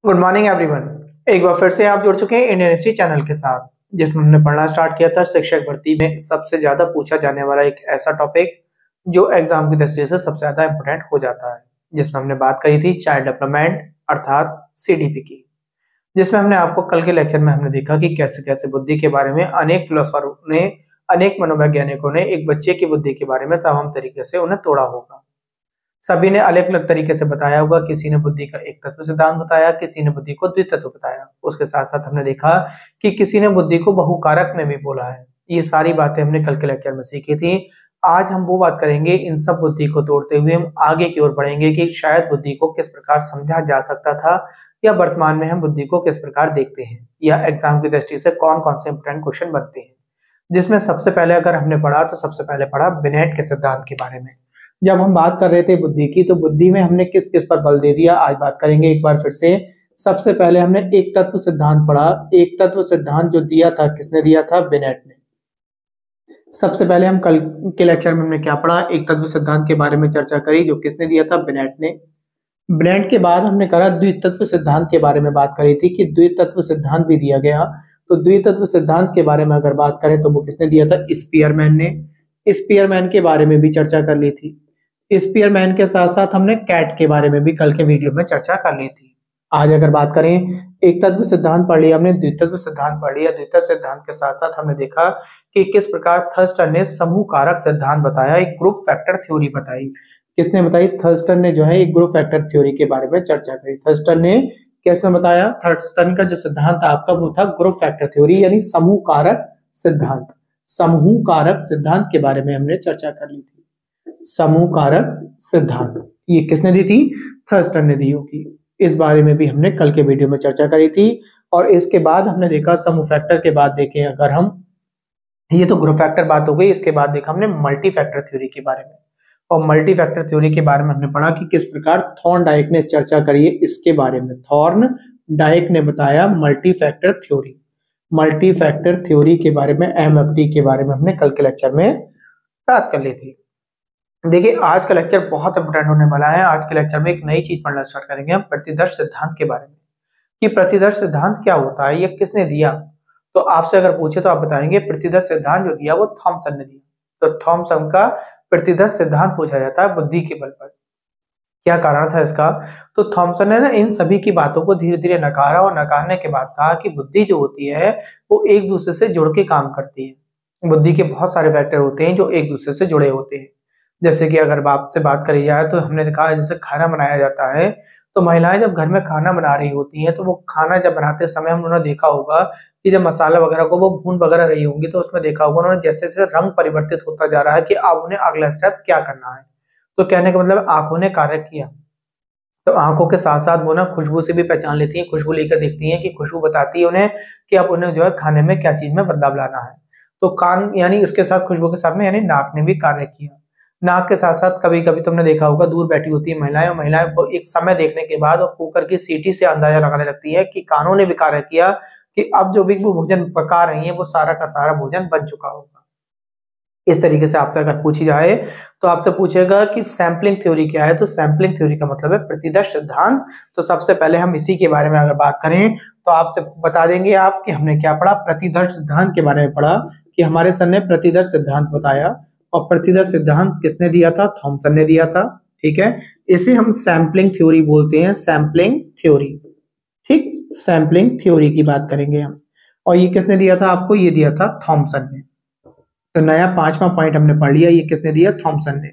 Good morning everyone. एक बार फिर से आप जुड़ चुके हैं इंडियन हिस्ट्री चैनल के साथ, जिसमें हमने पढ़ना स्टार्ट किया था शिक्षक भर्ती में सबसे ज्यादा पूछा जाने वाला एक ऐसा टॉपिक जो एग्जाम की दृष्टि से सबसे ज्यादा इंपोर्टेंट हो जाता है, जिसमें हमने बात करी थी चाइल्ड डेवलपमेंट अर्थात सीडीपी की। जिसमें हमने आपको कल के लेक्चर में हमने देखा कि कैसे कैसे बुद्धि के बारे में अनेक फिलोसफरों ने, अनेक मनोवैज्ञानिकों ने एक बच्चे की बुद्धि के बारे में तमाम तरीके से उन्हें तोड़ा होगा। सभी ने अलग अलग तरीके से बताया होगा। किसी ने बुद्धि का एक तत्व सिद्धांत बताया, किसी ने बुद्धि को द्वितत्व बताया। उसके साथ साथ हमने देखा कि किसी ने बुद्धि को बहुकारक में भी बोला है। ये सारी बातें हमने कल के लेक्चर में सीखी थी। आज हम वो बात करेंगे, इन सब बुद्धि को तोड़ते हुए हम आगे की ओर बढ़ेंगे कि शायद बुद्धि को किस प्रकार समझा जा सकता था, या वर्तमान में हम बुद्धि को किस प्रकार देखते हैं, या एग्जाम की दृष्टि से कौन कौन से इंपोर्टेंट क्वेश्चन बनते हैं। जिसमें सबसे पहले अगर हमने पढ़ा तो सबसे पहले पढ़ा बिनेट के सिद्धांत के बारे में। जब हम बात कर रहे थे बुद्धि की, तो बुद्धि में हमने किस किस पर बल दे दिया, आज बात करेंगे एक बार फिर से। सबसे पहले हमने एक तत्व सिद्धांत पढ़ा। एक तत्व सिद्धांत जो दिया था, किसने दिया था? बिनेट ने। सबसे पहले हम कल के लेक्चर में हमने क्या पढ़ा? एक तत्व सिद्धांत के बारे में चर्चा करी, जो किसने दिया था? बिनेट ने। बिनेट के बाद हमने करा द्वितत्व सिद्धांत के बारे में बात करी थी कि द्वितत्व सिद्धांत भी दिया गया। तो द्वितत्व सिद्धांत के बारे में अगर बात करें तो वो किसने दिया था? स्पीयरमैन ने। स्पीयरमैन के बारे में भी चर्चा कर ली थी। स्पीयरमैन के साथ साथ हमने कैट के बारे में भी कल के वीडियो में चर्चा कर ली थी। आज अगर बात करें, एक तत्व सिद्धांत पढ़ लिया हमने, द्वितत्व सिद्धांत पढ़ लिया। द्वितत्व सिद्धांत के साथ साथ हमने देखा कि किस प्रकार थर्स्टन ने समूह कारक सिद्धांत बताया, एक ग्रुप फैक्टर थ्योरी बताई। किसने बताई? थर्स्टन ने जो है एक ग्रुप फैक्टर थ्योरी के बारे में चर्चा करी। थर्स्टन ने कैसे बताया? थर्स्टन का जो सिद्धांत था आपका, वो था ग्रुप फैक्टर थ्योरी, यानी समूह कारक सिद्धांत। समूह कारक सिद्धांत के बारे में हमने चर्चा कर ली थी। समूह कारक सिद्धांत ये किसने दी थी? थर्स्टन ने दी होगी। इस बारे में भी हमने कल के वीडियो में चर्चा करी थी। और इसके बाद हमने देखा समूह फैक्टर के बाद देखें अगर हम, ये तो ग्रुप फैक्टर बात हो गई। इसके बाद देखा हमने मल्टी फैक्टर थ्योरी के बारे में। और मल्टी फैक्टर थ्योरी के बारे में हमने पढ़ा कि किस प्रकार थॉर्नडाइक ने चर्चा करी है इसके बारे में। थॉर्नडाइक ने बताया multi factor theory. Multi factor theory के बारे में, एमएफटी के बारे में हमने कल के लेक्चर में बात कर ली थी। देखिए, आज का लेक्चर बहुत इंपोर्टेंट होने वाला है। आज के लेक्चर में एक नई चीज पढ़ना स्टार्ट करेंगे हम, प्रतिदर्श सिद्धांत के बारे में। कि प्रतिदर्श सिद्धांत क्या होता है, ये किसने दिया? तो आपसे अगर पूछे तो आप बताएंगे प्रतिदर्श सिद्धांत जो दिया वो थॉमसन ने दिया। तो थॉमसन का प्रतिदर्श सिद्धांत पूछा जाता है बुद्धि के बल पर। क्या कारण था इसका? तो थॉमसन ने ना इन सभी की बातों को धीरे धीरे नकारा, और नकारने के बाद कहा कि बुद्धि जो होती है वो एक दूसरे से जुड़ के काम करती है। बुद्धि के बहुत सारे फैक्टर होते हैं जो एक दूसरे से जुड़े होते हैं। जैसे कि अगर बाप से बात करी जाए तो हमने कहा जैसे खाना बनाया जाता है, तो महिलाएं जब घर में खाना बना रही होती हैं तो वो खाना जब बनाते समय हम उन्होंने देखा होगा कि जब मसाला वगैरह को वो भून वगैरह रही होंगी, तो उसमें देखा होगा उन्होंने जैसे जैसे रंग परिवर्तित होता जा रहा है कि अब उन्हें अगला स्टेप क्या करना है। तो कहने का मतलब आंखों ने कार्य किया। तो आंखों के साथ साथ वो ना खुशबू से भी पहचान लेती हैं, खुशबू लेकर देखती हैं कि खुशबू बताती है उन्हें कि अब उन्हें जो है खाने में क्या चीज में बदलाव लाना है। तो कान, यानी उसके साथ खुशबू के साथ में यानी नाक ने भी कार्य किया। नाक के साथ साथ कभी कभी तुमने देखा होगा दूर बैठी होती है महिलाएं, और महिलाएं एक समय देखने के बाद और कुकर की सीटी से अंदाजा लगाने लगती है कि कानों ने भी कार्य किया कि अब जो भी वो भोजन पका रही है वो सारा का सारा भोजन बन चुका होगा। इस तरीके से आपसे अगर पूछी जाए तो आपसे पूछेगा कि सैंपलिंग थ्योरी क्या है, तो सैंपलिंग थ्योरी का मतलब है प्रतिदर्श सिद्धांत। तो सबसे पहले हम इसी के बारे में अगर बात करें तो आपसे बता देंगे आप कि हमने क्या पढ़ा। प्रतिदर्श सिद्धांत के बारे में पढ़ा कि हमारे सर ने प्रतिदर्श सिद्धांत बताया। और प्रतिदर्श सिद्धांत किसने दिया था? थॉमसन ने दिया था। ठीक है, इसे हम सैंपलिंग थ्योरी बोलते हैं, सैंपलिंग थ्योरी। ठीक, सैंपलिंग थ्योरी की बात करेंगे हम। और ये किसने दिया था आपको? ये दिया था थॉमसन ने। तो नया 5वां पॉइंट हमने पढ़ लिया, ये किसने दिया? थॉमसन ने।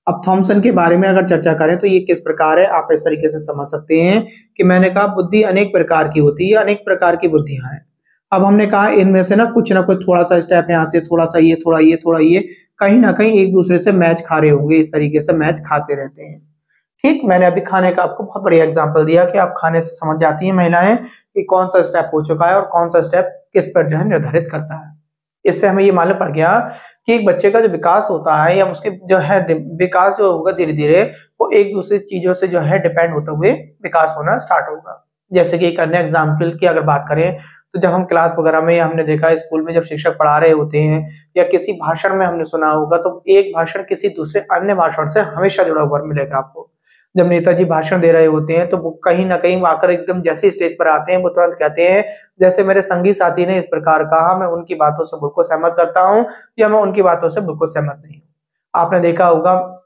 अब थॉमसन के बारे में अगर चर्चा करें तो ये किस प्रकार है, आप इस तरीके से समझ सकते हैं कि मैंने कहा बुद्धि अनेक प्रकार की होती है, अनेक प्रकार की बुद्धियां हैं। अब हमने कहा इनमें से ना कुछ थोड़ा सा स्टेप यहाँ से, थोड़ा सा ये, थोड़ा ये, थोड़ा ये, कहीं ना कहीं एक दूसरे से मैच खा रहे होंगे। इस तरीके से मैच खाते रहते हैं। ठीक, मैंने अभी खाने का आपको बहुत बढ़िया एग्जाम्पल दिया कि आप खाने से समझ जाती हैं महिलाएं कि कौन सा स्टेप हो चुका है और कौन सा स्टेप किस पर जो है निर्धारित करता है। इससे हमें ये मालूम पड़ गया कि एक बच्चे का जो विकास होता है या उसके जो है विकास जो होगा धीरे धीरे वो एक दूसरी चीजों से जो है डिपेंड होते हुए विकास होना स्टार्ट होगा। जैसे कि एक अन्य एग्जाम्पल की अगर बात करें तो जब हम क्लास वगैरह में हमने देखा स्कूल में जब शिक्षक पढ़ा रहे होते हैं या किसी भाषण में हमने सुना होगा, तो एक भाषण किसी दूसरे अन्य भाषण से हमेशा जुड़ा हुआ मिलेगा आपको। जब नेताजी भाषण दे रहे होते हैं तो वो कहीं ना कहीं आकर एकदम जैसे स्टेज पर आते हैं वो तुरंत कहते हैं जैसे मेरे संगी साथी ने इस प्रकार कहा, मैं उनकी बातों से बिल्कुल सहमत करता हूँ या मैं उनकी बातों से बिल्कुल सहमत नहीं हूँ। आपने देखा होगा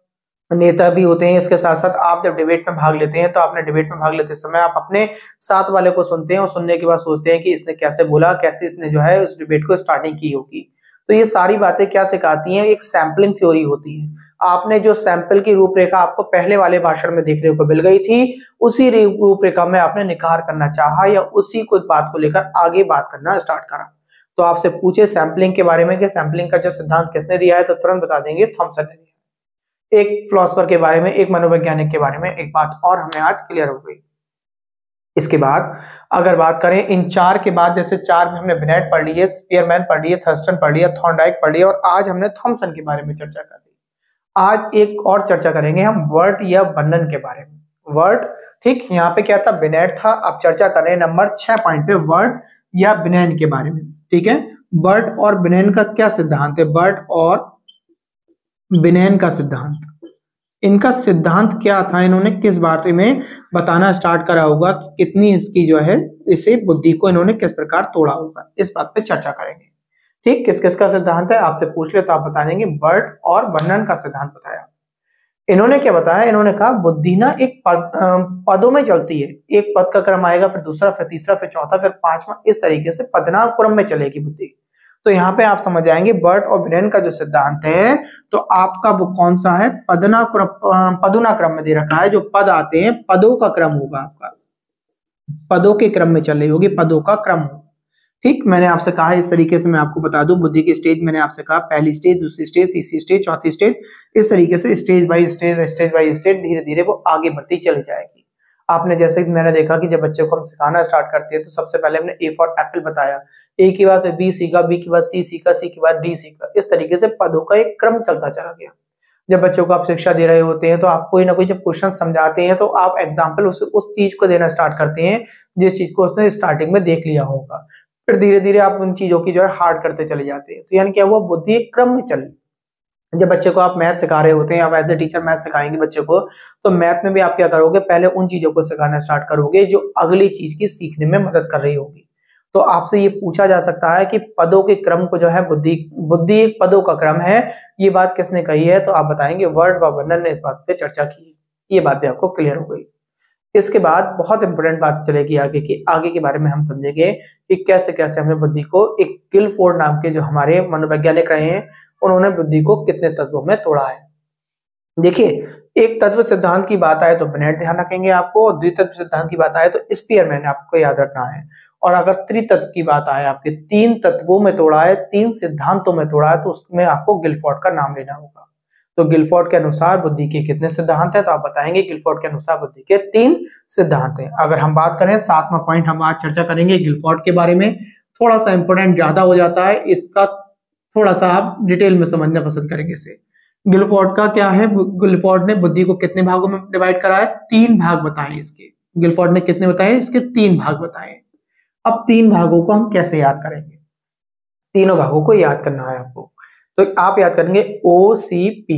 नेता भी होते हैं, इसके साथ साथ आप जब डिबेट में भाग लेते हैं तो आपने डिबेट में भाग लेते समय आप अपने साथ वाले को सुनते हैं और सुनने के बाद सोचते हैं कि इसने कैसे बोला, कैसे इसने जो है उस डिबेट को स्टार्टिंग की होगी। तो ये सारी बातें क्या सिखाती हैं, एक सैम्पलिंग थ्योरी होती है। आपने जो सैंपल की रूपरेखा आपको पहले वाले भाषण में देखने को मिल गई थी, उसी रूपरेखा में आपने निखार करना चाहा या उसी को बात को लेकर आगे बात करना स्टार्ट करा। तो आपसे पूछे सैंपलिंग के बारे में कि सैंपलिंग का जो सिद्धांत किसने दिया है, तो तुरंत बता देंगे थॉमसन ने दिया। एक फिलोसोफर के बारे में, एक मनोवैज्ञानिक के बारे में एक बात और हमें आज क्लियर हो गई। इसके बाद अगर बात करें इन चार के बाद, जैसे चार में हमने बिनेट पढ़ ली है, स्पीयरमैन पढ़ ली है, थर्स्टन पढ़ लिया, थॉर्नडाइक पढ़ लिया और आज हमने थॉमसन के बारे में चर्चा कर ली। आज एक और चर्चा करेंगे हम वर्ट या बर्नन के बारे में। वर्ट, ठीक, यहाँ पे क्या था, बिनेट था। अब चर्चा कर रहे हैं नंबर 6 पॉइंट पे वर्ट या बिनेन के बारे में। ठीक है, बर्ट और बिनेन का क्या सिद्धांत है, बर्ट और बिनेन का सिद्धांत, इनका सिद्धांत क्या था, इन्होंने किस बारे में बताना स्टार्ट करा होगा कि कितनी इसकी जो है इसे बुद्धि को इन्होंने किस प्रकार तोड़ा होगा, इस बात पे चर्चा करेंगे। ठीक, किस किस का सिद्धांत है आपसे पूछ ले तो आप बता देंगे बर्ट और बर्नन का सिद्धांत बताया। इन्होंने क्या बताया, इन्होंने कहा बुद्धि ना एक पदों में चलती है, एक पद का क्रम आएगा, फिर दूसरा, फिर तीसरा, फिर चौथा, फिर पांचवा, इस तरीके से पदनाम क्रम में चलेगी बुद्धि। तो यहाँ पे आप समझ जाएंगे बर्ट और बिनेन का जो सिद्धांत है, तो आपका वो कौन सा है, पदुना क्रम में दे रखा है। जो पद आते हैं पदों का क्रम होगा, आपका पदों के क्रम में चल रही होगी, पदों का क्रम होगा। ठीक, मैंने आपसे कहा इस तरीके से मैं आपको बता दूं बुद्धि की स्टेज, मैंने आपसे कहा पहली स्टेज, दूसरी स्टेज, तीसरी स्टेज, चौथी स्टेज, इस तरीके से stage by stage, stage by stage धीरे धीरे वो आगे बढ़ती चली जाएगी। आपने जैसे मैंने देखा कि जब बच्चे को हम सिखाना स्टार्ट करते हैं तो सबसे पहले हमने ए फॉर एप्पल बताया, ए के बाद बी सीखा, बी के बाद सी सीखा, सी के बाद डी सीखा, इस तरीके से पदों का एक क्रम चलता चला गया। जब बच्चों को आप शिक्षा दे रहे होते हैं तो आप कोई ना कोई जब क्वेश्चन समझाते हैं तो आप एग्जाम्पल उस चीज को देना स्टार्ट करते हैं जिस चीज को उसने स्टार्टिंग में देख लिया होगा, फिर धीरे धीरे आप उन चीजों की जो है हार्ड करते चले जाते हैं। तो यानी क्या हुआ, बुद्धि एक क्रम में चली। जब बच्चे को आप मैथ सिखा रहे होते हैं, आप एज ए टीचर मैथ सिखाएंगे बच्चे को, तो मैथ में भी आप क्या करोगे, पहले उन चीजों को सिखाना स्टार्ट करोगे जो अगली चीज की सीखने में मदद कर रही होगी। तो आपसे ये पूछा जा सकता है कि पदों के क्रम को जो है बुद्धि एक पदों का क्रम है, ये बात किसने कही है, तो आप बताएंगे वर्ड व बर्नन ने इस बात पे चर्चा की। ये बात भी आपको क्लियर हो गई। इसके बाद बहुत इंपॉर्टेंट बात चलेगी आगे के बारे में हम समझेंगे कि कैसे कैसे हमें बुद्धि को, एक गिलफोर्ड नाम के जो हमारे मनोवैज्ञानिक रहे हैं, उन्होंने बुद्धि को कितने तत्वों में तोड़ा है। देखिए, एक तत्व सिद्धांत की बात आए तो बिनेट ध्यान रखेंगे आपको, और द्वितत्व सिद्धांत की बात आए तो स्पीयरमैन आपको याद रखना है। और अगर त्रितत्व की बात आए, आपके 3 तत्वों में तोड़ा है, 3 सिद्धांतों में तोड़ा है, तो उसमें आपको गिलफोर्ड का नाम लेना होगा। तो गिलफोर्ड के अनुसार बुद्धि के कितने सिद्धांत हैं, तो आप बताएंगे गिलफोर्ड के अनुसार बुद्धि के 3 सिद्धांत हैं। अगर हम बात करें 7वां पॉइंट हम आज चर्चा करेंगे गिलफोर्ड के बारे में, थोड़ा सा इंपोर्टेंट ज्यादा हो जाता है, इसका थोड़ा सा आप डिटेल में समझना पसंद करेंगे इसे। गिलफोर्ड का क्या है, गिलफोर्ड ने बुद्धि को कितने भागों में डिवाइड करा है, 3 भाग बताए इसके। गिलफोर्ड ने कितने बताए, इसके 3 भाग बताए। अब 3 भागों को हम कैसे याद करेंगे, तीनों भागों को याद करना है आपको। तो आप याद करेंगे OCP,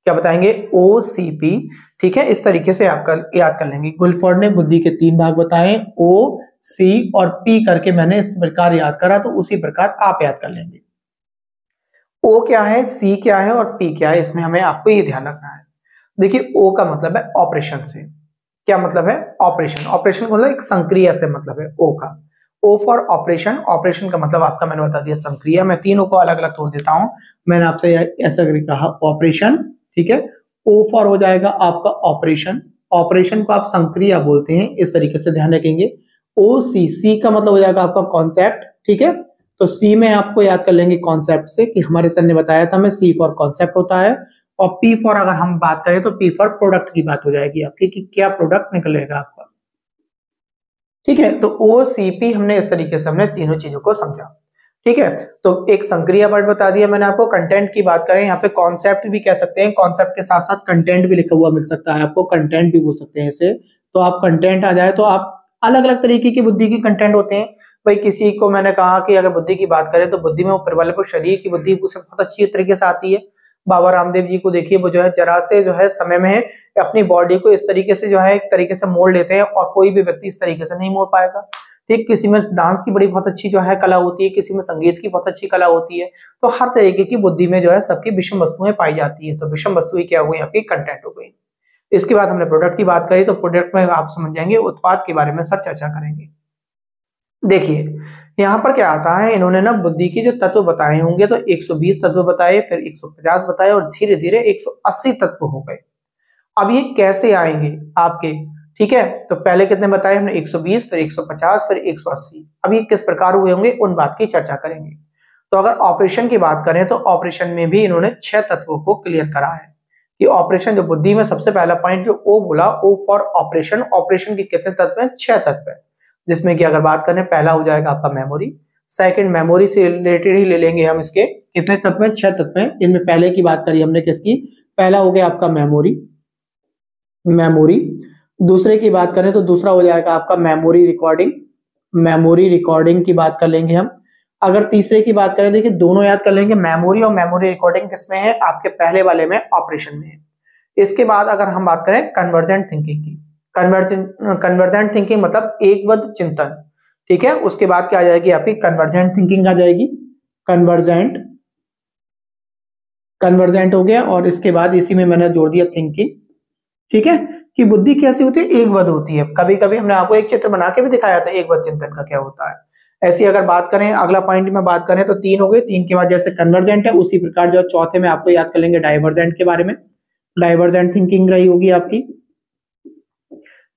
क्या बताएंगे, OCP। ठीक है, इस तरीके से आप याद कर लेंगे। गिलफोर्ड ने बुद्धि के 3 भाग बताए, O, C और P करके मैंने इस प्रकार याद करा, तो उसी प्रकार आप याद कर लेंगे। O क्या है, C क्या है और P क्या है, इसमें हमें आपको ये ध्यान रखना है। देखिए, O का मतलब है ऑपरेशन से, क्या मतलब है, ऑपरेशन, ऑपरेशन मतलब एक संक्रिया से मतलब है O का। O फॉर ऑपरेशन, ऑपरेशन का मतलब आपका मैंने बता दिया संक्रिया। मैं तीनों को अलग अलग तोड़ देता हूं, मैंने आपसे ऐसा करके कहा ऑपरेशन, ठीक है। O फॉर हो जाएगा आपका ऑपरेशन, ऑपरेशन को आप संक्रिया बोलते हैं, इस तरीके से ध्यान रखेंगे। OC, C का मतलब हो जाएगा आपका कॉन्सेप्ट, ठीक है। तो C में आपको याद कर लेंगे कॉन्सेप्ट से, कि हमारे सर ने बताया था हमें C फॉर कॉन्सेप्ट होता है। और P फॉर अगर हम बात करें तो P फॉर प्रोडक्ट की बात हो जाएगी आपकी, कि क्या प्रोडक्ट निकलेगा आपका, ठीक है। तो OCP हमने इस तरीके से हमने तीनों चीजों को समझा, ठीक है। तो एक संक्रिया वर्ड बता दिया मैंने आपको। कंटेंट की बात करें, यहाँ पे कॉन्सेप्ट भी कह सकते हैं, कॉन्सेप्ट के साथ साथ कंटेंट भी लिखा हुआ मिल सकता है आपको, कंटेंट भी बोल सकते हैं इसे। तो आप कंटेंट आ जाए तो आप अलग अलग तरीके की बुद्धि की कंटेंट होते हैं भाई। किसी को मैंने कहा कि अगर बुद्धि की बात करें तो बुद्धि में ऊपर वाले को शरीर की बुद्धि उसे बहुत अच्छी तरीके से आती है, बाबा रामदेव जी को देखिए, वो जो है जरा से जो है समय में अपनी बॉडी को इस तरीके से जो है एक तरीके से मोड़ लेते हैं और कोई भी व्यक्ति इस तरीके से नहीं मोड़ पाएगा। ठीक, किसी में डांस की बड़ी बहुत अच्छी जो है कला होती है, किसी में संगीत की बहुत अच्छी कला होती है। तो हर तरीके की बुद्धि में जो है सबकी विषम वस्तुएं पाई जाती है। तो विषम वस्तुएं क्या हो गई, आपकी कंटेंट हो गई। इसके बाद हमने प्रोडक्ट की बात करी, तो प्रोडक्ट में आप समझ जाएंगे उत्पाद के बारे में सर चर्चा करेंगे। देखिए यहाँ पर क्या आता है, इन्होंने ना बुद्धि के जो तत्व बताए होंगे, तो 120 तत्व बताए, फिर 150 बताए और धीरे धीरे 180 तत्व हो गए। अब ये कैसे आएंगे आपके, ठीक है, तो पहले कितने बताए हमने, 120, फिर 150, फिर 180। अब ये किस प्रकार हुए होंगे उन बात की चर्चा करेंगे। तो अगर ऑपरेशन की बात करें तो ऑपरेशन में भी इन्होंने 6 तत्वों को क्लियर करा है कि ऑपरेशन जो बुद्धि में सबसे पहला पॉइंट जो ओ बोला, ओ फॉर ऑपरेशन। ऑपरेशन के कितने तत्व हैं, 6 तत्व हैं, जिसमें कि अगर बात करें पहला हो जाएगा आपका मेमोरी। सेकंड, मेमोरी से रिलेटेड ही ले लेंगे हम, इसके कितने तत्व हैं, 6 तत्व हैं। इनमें पहले की बात करी हमने किसकी, पहला हो गया आपका मेमोरी। दूसरे की बात करें तो दूसरा हो जाएगा आपका मेमोरी रिकॉर्डिंग। मेमोरी रिकॉर्डिंग की बात कर लेंगे हम। अगर तीसरे की बात करें, देखिए दोनों याद कर लेंगे, मेमोरी और मेमोरी रिकॉर्डिंग किसमें है, आपके पहले वाले में, ऑपरेशन में है। इसके बाद अगर हम बात करें कन्वर्जेंट थिंकिंग की, कन्वर्जेंट थिंकिंग मतलब एकवद चिंतन, ठीक है। उसके बाद क्या आ जाएगी आपकी कन्वर्जेंट थिंकिंग आ जाएगी, कन्वर्जेंट हो गया। और इसके बाद इसी में मैंने जोड़ दिया थिंकिंग, ठीक है, कि बुद्धि कैसी होती है, एकवद होती है। कभी कभी हमने आपको एक चित्र बना के भी दिखाया था एकवद चिंतन का क्या होता है। ऐसी अगर बात करें, अगला पॉइंट में बात करें तो 3 हो गए। 3 के बाद जैसे कन्वर्जेंट है, उसी प्रकार जो चौथे में आपको याद कर लेंगे डाइवर्जेंट के बारे में। डाइवर्जेंट थिंकिंग रही होगी आपकी,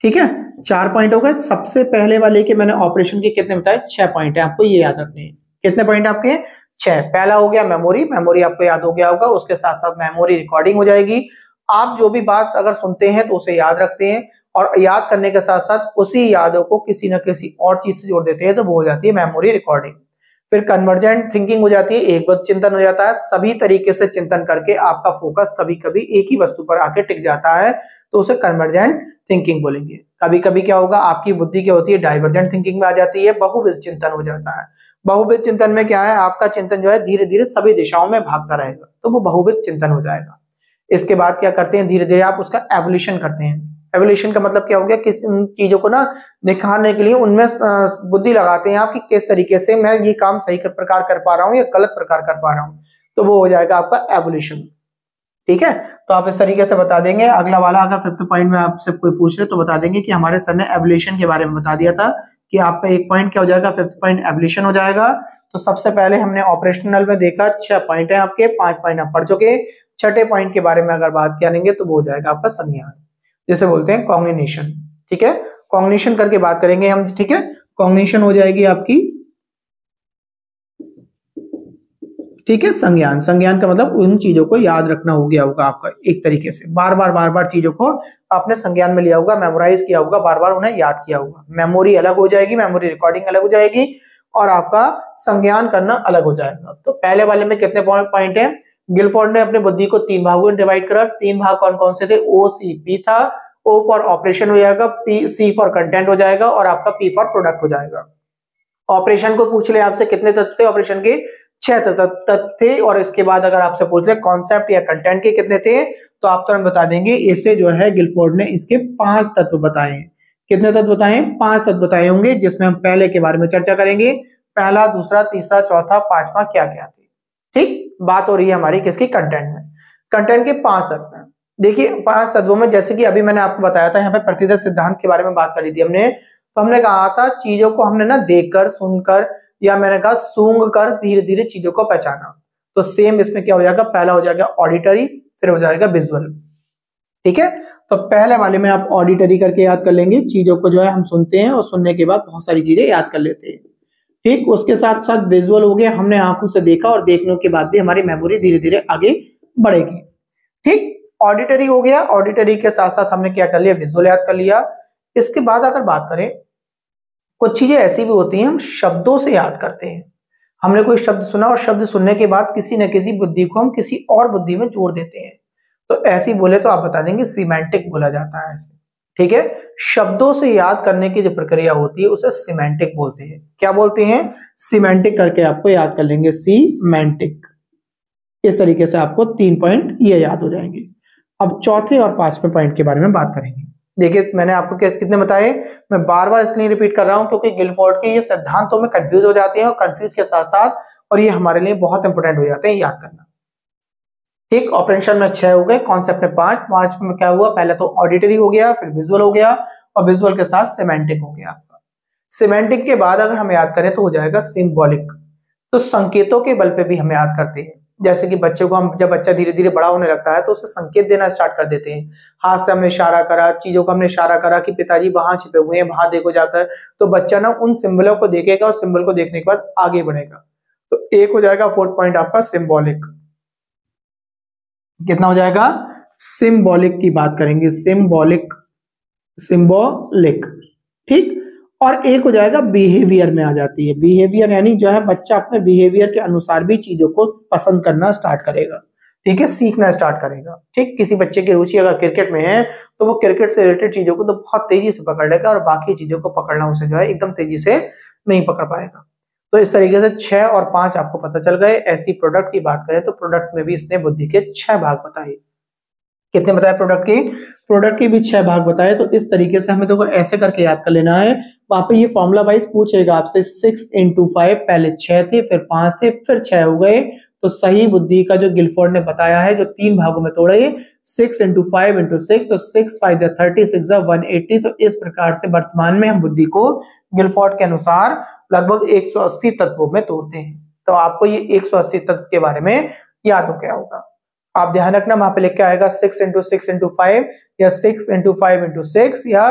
ठीक है। 4 पॉइंट हो गए। सबसे पहले वाले के मैंने ऑपरेशन के कितने बताए, 6 पॉइंट है, आपको ये याद रखने हैं। कितने पॉइंट आपके, 6। पहला हो गया मेमोरी, मेमोरी आपको याद हो गया होगा। उसके साथ साथ मेमोरी रिकॉर्डिंग हो जाएगी। आप जो भी बात अगर सुनते हैं तो उसे याद रखते हैं, और याद करने के साथ साथ उसी यादों को किसी न किसी और चीज से जोड़ देते हैं, तो वो हो जाती है मेमोरी रिकॉर्डिंग। फिर कन्वर्जेंट थिंकिंग हो जाती है, एकवद चिंतन हो जाता है। सभी तरीके से चिंतन करके आपका फोकस कभी कभी एक ही वस्तु पर आके टिक जाता है, तो उसे कन्वर्जेंट थिंकिंग बोलेंगे। कभी कभी क्या होगा, आपकी बुद्धि क्या होती है, डाइवर्जेंट थिंकिंग में आ जाती है, बहुविध चिंतन हो जाता है। बहुविध चिंतन में क्या है, आपका चिंतन जो है धीरे धीरे सभी दिशाओं में भागता रहेगा, तो वो बहुविध चिंतन हो जाएगा। इसके बाद क्या करते हैं, धीरे धीरे आप उसका एवोल्यूशन करते हैं। एवोल्यूशन का मतलब क्या हो गया, किस चीजों को ना निखारने के लिए उनमें बुद्धि लगाते हैं आप कि किस तरीके से मैं ये काम सही प्रकार कर पा रहा हूँ या गलत प्रकार कर पा रहा हूँ, तो वो हो जाएगा आपका एवोल्यूशन, ठीक है। तो आप इस तरीके से बता देंगे। अगला वाला अगर 5th पॉइंट में आपसे कोई पूछ रहे तो बता देंगे कि हमारे सर ने एवोल्यूशन के बारे में बता दिया था कि आपका 1 पॉइंट क्या हो जाएगा, 5th पॉइंट एवोल्यूशन हो जाएगा। तो सबसे पहले हमने ऑपरेशनल में देखा 6 पॉइंट है आपके, 5 पॉइंट आप पढ़ चुके। 6ठे पॉइंट के बारे में अगर बात करेंगे तो वो हो जाएगा आपका संज्ञान, जिसे बोलते हैं कॉग्निशन, ठीक है। कॉग्निशन करके बात करेंगे हम, ठीक है। कॉग्निशन हो जाएगी आपकी, ठीक है, संज्ञान। संज्ञान का मतलब उन चीजों को याद रखना हो गया होगा आपका, एक तरीके से बार बार चीजों को आपने संज्ञान में लिया होगा, मेमोराइज किया होगा, बार बार उन्हें याद किया होगा। मेमोरी अलग हो जाएगी, मेमोरी रिकॉर्डिंग अलग हो जाएगी, और आपका संज्ञान करना अलग हो जाएगा। तो पहले वाले में कितने पॉइंट है, गिलफोर्ड ने अपनी बुद्धि को 3 भागों में डिवाइड करा। 3 भाग कौन कौन से थे, ओ सी पी था। ओ फॉर ऑपरेशन हो जाएगा, पी सी फॉर कंटेंट हो जाएगा, और आपका पी फॉर प्रोडक्ट हो जाएगा। ऑपरेशन को पूछ ले आपसे कितने तत्व थे ऑपरेशन के, 6 तत्व थे। और इसके बाद अगर आपसे पूछ ले कॉन्सेप्ट या कंटेंट के कितने थे, तो आप तुरंत बता देंगे। इसे जो है गिलफोर्ड ने इसके 5 तत्व बताए हैं। कितने तत्व बताए, 5 तत्व बताए होंगे, जिसमें हम पहले के बारे में चर्चा करेंगे। पहला, दूसरा, तीसरा, चौथा, 5वां क्या क्या थे, ठीक। बात हो रही है हमारी किसकी, कंटेंट में। कंटेंट के 5 तत्व हैं। देखिए 5 तत्वों में, जैसे कि अभी मैंने आपको बताया था, यहाँ पे प्रतिदर्श सिद्धांत के बारे में बात करी थी हमने। तो हमने कहा था चीजों को हमने ना देखकर, सुनकर, या मैंने कहा सूंघ कर धीरे धीरे चीजों को पहचाना। तो सेम इसमें क्या हो जाएगा, पहला हो जाएगा ऑडिटरी, फिर हो जाएगा विजुअल, ठीक है। तो पहले वाले में आप ऑडिटरी करके याद कर लेंगे, चीजों को जो है हम सुनते हैं और सुनने के बाद बहुत सारी चीजें याद कर लेते हैं, ठीक। उसके साथ साथ विजुअल हो गया, हमने आंखों से देखा और देखने के बाद भी हमारी मेमोरी धीरे धीरे आगे बढ़ेगी, ठीक। ऑडिटरी हो गया, ऑडिटरी के साथ साथ हमने क्या कर लिया, विजुअल याद कर लिया। इसके बाद अगर बात करें, कुछ चीजें ऐसी भी होती हैं हम शब्दों से याद करते हैं। हमने कोई शब्द सुना और शब्द सुनने के बाद किसी न किसी बुद्धि को हम किसी और बुद्धि में जोड़ देते हैं, तो ऐसी बोले तो आप बता देंगे सीमेंटिक बोला जाता है ऐसे, ठीक है। शब्दों से याद करने की जो प्रक्रिया होती है उसे सीमेंटिक बोलते हैं। क्या बोलते हैं, सीमेंटिक करके आपको याद कर लेंगे, सीमेंटिक। इस तरीके से आपको 3 पॉइंट ये याद हो जाएंगे। अब चौथे और पांचवें पॉइंट के बारे में बात करेंगे। देखिए मैंने आपको कितने बताए, मैं बार बार इसलिए रिपीट कर रहा हूं क्योंकि गिलफोर्ड के ये सिद्धांतों में कंफ्यूज हो जाते हैं और कंफ्यूज के साथ साथ और ये हमारे लिए बहुत इंपॉर्टेंट हो जाते हैं याद करना। ठीक, ऑपरेशन में 6 हो गए, कॉन्सेप्ट में 5 में क्या हुआ, पहले तो ऑडिटरी हो गया, फिर विजुअल हो गया और विजुअल के साथ सिमेंटिक हो गया आपका। सिमेंटिक के बाद अगर हम याद करें तो हो जाएगा सिंबॉलिक। तो संकेतों के बल पे भी हम याद करते हैं, जैसे कि बच्चे को हम, जब बच्चा धीरे धीरे बड़ा होने लगता है तो उसे संकेत देना स्टार्ट कर देते हैं। हाथ से हमने इशारा करा, चीजों को हमने इशारा करा कि पिताजी वहां छिपे हुए हैं, वहां देखो जाकर, तो बच्चा ना उन सिंबलों को देखेगा और सिंबल को देखने के बाद आगे बढ़ेगा। तो एक हो जाएगा 4th पॉइंट आपका सिंबॉलिक। कितना हो जाएगा, सिंबॉलिक की बात करेंगे, सिंबॉलिक, सिंबॉलिक। ठीक, और एक हो जाएगा बिहेवियर में आ जाती है। बिहेवियर यानी जो है बच्चा अपने बिहेवियर के अनुसार भी चीजों को पसंद करना स्टार्ट करेगा। ठीक है, सीखना स्टार्ट करेगा। ठीक, किसी बच्चे की रुचि अगर क्रिकेट में है तो वो क्रिकेट से रिलेटेड चीजों को तो बहुत तेजी से पकड़ लेगा और बाकी चीजों को पकड़ना उसे जो है एकदम तेजी से नहीं पकड़ पाएगा। तो इस तरीके से 6 और 5 आपको पता चल गए। ऐसी प्रोडक्ट की बात करें तो प्रोडक्ट में भी इसने बुद्धि के 6 भाग बताए। कितने बताए प्रोडक्ट की, प्रोडक्ट की भी 6 भाग बताए। तो इस तरीके से हमें देखो ऐसे करके याद कर लेना है। वहां पे ये फॉर्मूला वाइज पूछेगा आपसे 6 × 5, पहले 6 थे, फिर 5 थे, फिर 6 हो गए। तो सही बुद्धि का जो गिलफोर्ड ने बताया है, जो 3 भागों में तोड़े, 6 × 5 × 6, तो 6 5 30, 6 180। तो इस प्रकार से वर्तमान में हम बुद्धि को गिलफोर्ड के अनुसार लगभग 180 तत्वों में तोड़ते हैं। तो आपको ये 180 तत्व के बारे में याद हो गया होगा। आप ध्यान रखना, वहां पे लिख के आएगा 6 × 6 × 5 या 6 × 5 × 6 या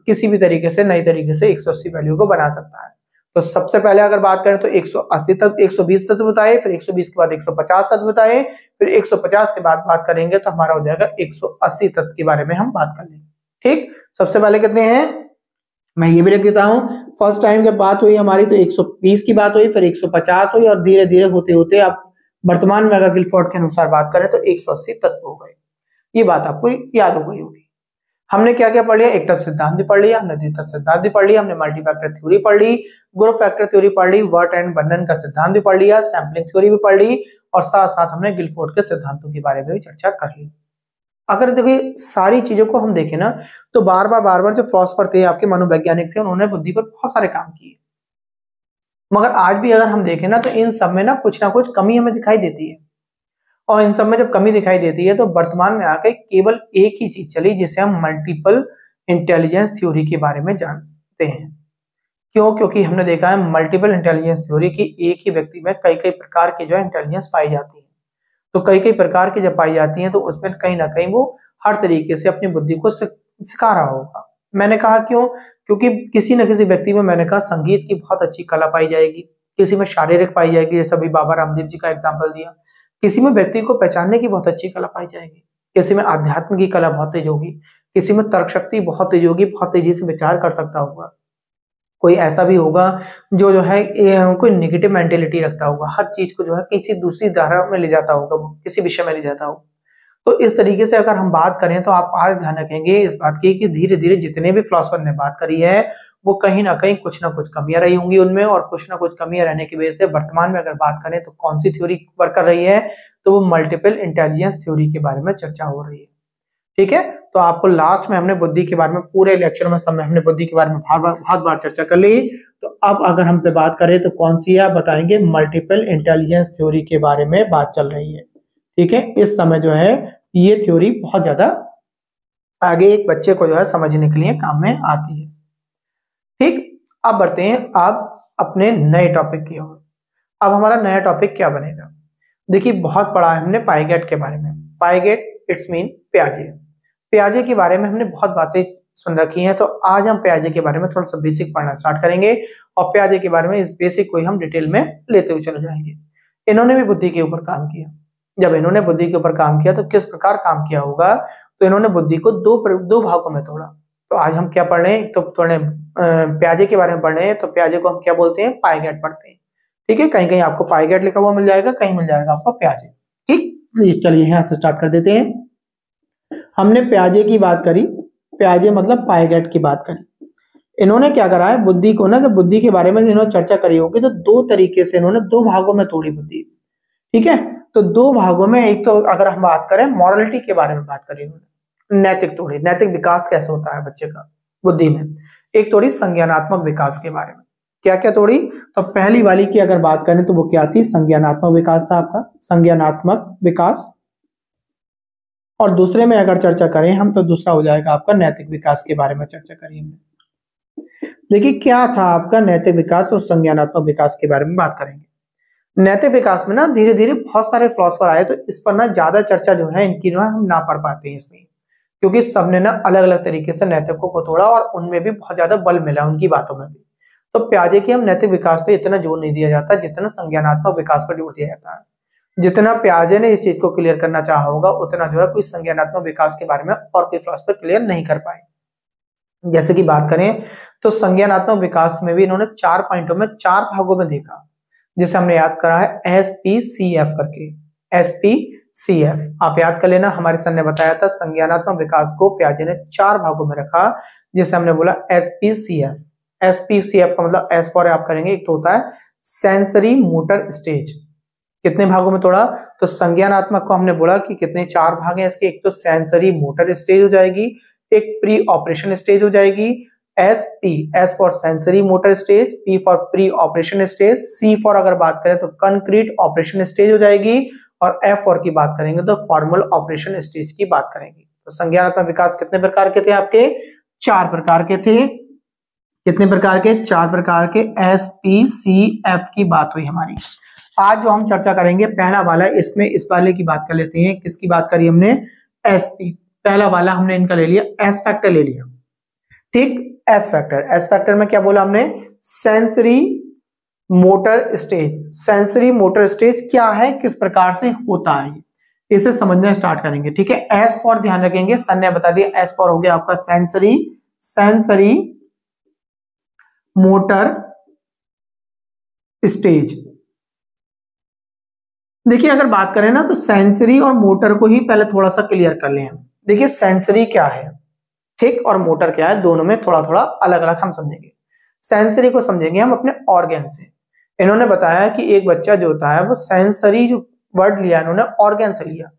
किसी भी तरीके से नई तरीके से 180 वैल्यू को बना सकता है। तो सबसे पहले अगर बात करें तो 180 तत्व, 120 तत्व बताए, फिर 120 के बाद 150 तत्व बताए, फिर 150 के बाद बात करेंगे तो हमारा हो जाएगा 180 तत्व के बारे में हम बात कर लेंगे। ठीक, सबसे पहले कितने हैं, मैं ये भी लिख देता हूं। फर्स्ट टाइम जब बात हुई हमारी तो 120 की बात हुई, फिर 150 हुई और धीरे धीरे होते होते आप वर्तमान में अगर गिलफोर्ड के अनुसार बात करें तो 180 तत्व हो गए। ये बात आपको याद हो गई होगी। हमने क्या क्या पढ़ लिया, एक तत्व सिद्धांत भी पढ़ लिया, हमने द्वितीय सिद्धांत भी पढ़ लिया, हमने मल्टीफैक्टर थ्योरी पढ़ ली, ग्रुप फैक्टर थ्योरी पढ़ ली, वर्ट एंड बर्नन का सिद्धांत भी पढ़ लिया, सैंपलिंग थ्योरी भी पढ़ ली और साथ साथ हमने गिलफोर्ड के सिद्धांतों के बारे में भी चर्चा कर ली। अगर देखिए सारी चीजों को हम देखें ना तो बार बार जो फिलोसोफर थे, आपके मनोवैज्ञानिक थे, उन्होंने बुद्धि पर बहुत सारे काम किए, मगर आज भी अगर हम देखें ना तो इन सब में ना कुछ कमी हमें दिखाई देती है। और इन सब में जब कमी दिखाई देती है तो वर्तमान में आकर केवल एक ही चीज चली जिसे हम मल्टीपल इंटेलिजेंस थ्योरी के बारे में जानते हैं। क्यों, क्योंकि हमने देखा है मल्टीपल इंटेलिजेंस थ्योरी की एक ही व्यक्ति में कई कई प्रकार की जो है इंटेलिजेंस पाई जाती है। तो कई कई प्रकार की जब पाई जाती है तो उसमें कहीं ना कहीं वो हर तरीके से अपनी बुद्धि को सिखा रहा होगा। मैंने कहा क्यों, क्योंकि किसी न किसी व्यक्ति में मैंने कहा संगीत की बहुत अच्छी कला पाई जाएगी, किसी में शारीरिक पाई जाएगी, जैसे अभी बाबा रामदेव जी का एग्जाम्पल दिया, किसी में व्यक्ति को पहचानने की बहुत अच्छी कला पाई जाएगी, किसी में आध्यात्म की कला बहुत तेज होगी, किसी में तर्क शक्ति बहुत तेज होगी, बहुत तेजी से विचार कर सकता होगा, कोई ऐसा भी होगा जो है कोई नेगेटिव मेंटेलिटी रखता होगा, हर चीज को जो है किसी दूसरी धारा में ले जाता होगा, वो किसी विषय में ले जाता होगा। तो इस तरीके से अगर हम बात करें तो आप आज ध्यान रखेंगे इस बात की कि धीरे धीरे जितने भी फिलोसोफर ने बात करी है वो कहीं ना कहीं कुछ ना कुछ कमियां रही होंगी उनमें, और कुछ ना कुछ कमियां रहने की वजह से वर्तमान में अगर बात करें तो कौन सी थ्योरी वर्क कर रही है, तो वो मल्टीपल इंटेलिजेंस थ्योरी के बारे में चर्चा हो रही है। ठीक है, तो आपको लास्ट में हमने बुद्धि के बारे में, पूरे लेक्चर में सब में हमने बुद्धि के बारे में बहुत बार चर्चा कर ली। तो अब अगर हमसे बात करें तो कौन सी है, बताएंगे मल्टीपल इंटेलिजेंस थ्योरी के बारे में बात चल रही है। ठीक है, इस समय जो है ये थ्योरी बहुत ज्यादा आगे एक बच्चे को जो है समझने के लिए काम में आती है। ठीक, अब बढ़ते हैं अब अपने नए टॉपिक की ओर। अब हमारा नया टॉपिक क्या बनेगा, देखिए बहुत पढ़ा है हमने पाइगेट के बारे में। Piaget it's mean प्याजे। प्याजे के बारे में हमने बहुत बातें सुन रखी हैं, तो आज हम प्याजे के बारे में थोड़ा सा बेसिक पढ़ना स्टार्ट करेंगे और प्याजे के बारे में इस बेसिक को ही हम डिटेल में लेते हुए चले जाएंगे। इन्होंने भी बुद्धि के ऊपर काम किया। जब इन्होंने बुद्धि के ऊपर काम किया तो किस प्रकार काम किया होगा, तो इन्होंने बुद्धि को दो भागों में तोड़ा। तो आज हम क्या पढ़ रहे हैं, तो थोड़े प्याजे के बारे में पढ़ रहे हैं। तो प्याजे को हम क्या बोलते हैं, पाइगेट पढ़ते हैं। ठीक है, कहीं कहीं आपको पाइगेट लिखा हुआ मिल जाएगा, कहीं मिल जाएगा आपको प्याजे। ठीक, चलिए यहाँ से स्टार्ट कर देते हैं। हमने प्याजे की बात करी, प्याजे मतलब पाइगेट की बात करी। इन्होंने क्या करा है, बुद्धि को ना, जब बुद्धि के बारे में इन्होंने चर्चा करी होगी तो दो तरीके से इन्होंने दो भागों में तोड़ी बुद्धि। ठीक है, तो दो भागों में, एक तो अगर हम बात करें मॉरलिटी के बारे में बात करें, नैतिक थोड़ी, नैतिक विकास कैसे होता है बच्चे का बुद्धि में, एक थोड़ी संज्ञानात्मक विकास के बारे में। क्या क्या थोड़ी, तो पहली वाली की अगर बात करें तो वो क्या थी, संज्ञानात्मक विकास था आपका, संज्ञानात्मक विकास। और दूसरे में अगर चर्चा करें हम तो दूसरा हो जाएगा आपका नैतिक विकास के बारे में चर्चा करेंगे। देखिए क्या था आपका नैतिक विकास और संज्ञानात्मक विकास के बारे में बात करेंगे। नैतिक विकास में ना धीरे धीरे बहुत सारे फिलोसफर आए, तो इस पर ना ज्यादा चर्चा जो है इनकी जो है हम ना पढ़ पाते हैं इसमें, क्योंकि सबने ना अलग अलग तरीके से नैतिकों को तोड़ा और उनमें भी बहुत ज्यादा बल मिला उनकी बातों में भी। तो प्याजे की हम नैतिक विकास पे इतना जोर नहीं दिया जाता जितना संज्ञानात्मक विकास पर जोर दिया जाता है। जितना प्याजे ने इस चीज को क्लियर करना चाहा होगा उतना जो है कोई संज्ञानात्मक विकास के बारे में और कोई फिलोसफर क्लियर नहीं कर पाए। जैसे कि बात करें तो संज्ञानात्मक विकास में भी इन्होंने 4 पॉइंटों में 4 भागों में देखा, जिसे हमने याद करा है SPCF करके, SPCF आप याद कर लेना। हमारे सर ने बताया था संज्ञानात्मक विकास को प्याजे ने 4 भागों में रखा, जिसे हमने बोला SPCF। SPCF का मतलब एस फॉर आप करेंगे, एक तो होता है सेंसरी मोटर स्टेज। कितने भागों में तोड़ा, तो संज्ञानात्मक को हमने बोला कि कितने 4 भाग हैं इसके, एक तो सेंसरी मोटर स्टेज हो जाएगी, एक प्री ऑपरेशन स्टेज हो जाएगी, S for sensory motor stage, P for pre operation stage, C for अगर बात करें तो कंक्रीट ऑपरेशन स्टेज हो जाएगी, और एफ फॉर की बात करेंगे तो फॉर्मल ऑपरेशन स्टेज की बात करेंगे। तो संज्ञानात्मक विकास कितने प्रकार के थे आपके, 4 प्रकार के थे। कितने प्रकार के, 4 प्रकार के। SPCF की बात हुई हमारी। आज जो हम चर्चा करेंगे पहला वाला, इसमें इस वाले की बात कर लेते हैं। किसकी बात करी हमने, SP। पहला वाला हमने इनका ले लिया, एस फैक्टर ले लिया, ठीक। एस फैक्टर में क्या बोला हमने, sensory motor stage. Sensory motor stage क्या है, किस प्रकार से होता है, इसे समझना स्टार्ट करेंगे, ठीक है। एस फॉर ध्यान रखेंगे, सर ने बता दिया, एस फॉर हो गया आपका सेंसरी मोटर स्टेज। देखिए अगर बात करें ना तो सेंसरी और मोटर को ही पहले थोड़ा सा क्लियर कर लें हम। देखिए सेंसरी क्या है, ठीक, और मोटर क्या है, दोनों में थोड़ा थोड़ा अलग अलग हम समझेंगे। सेंसरी को समझेंगे हम अपने ऑर्गन से। इन्होंने बताया कि एक बच्चा जो होता है वो सेंसरी, जो वर्ड लिया इन्होंने ऑर्गन से लिया,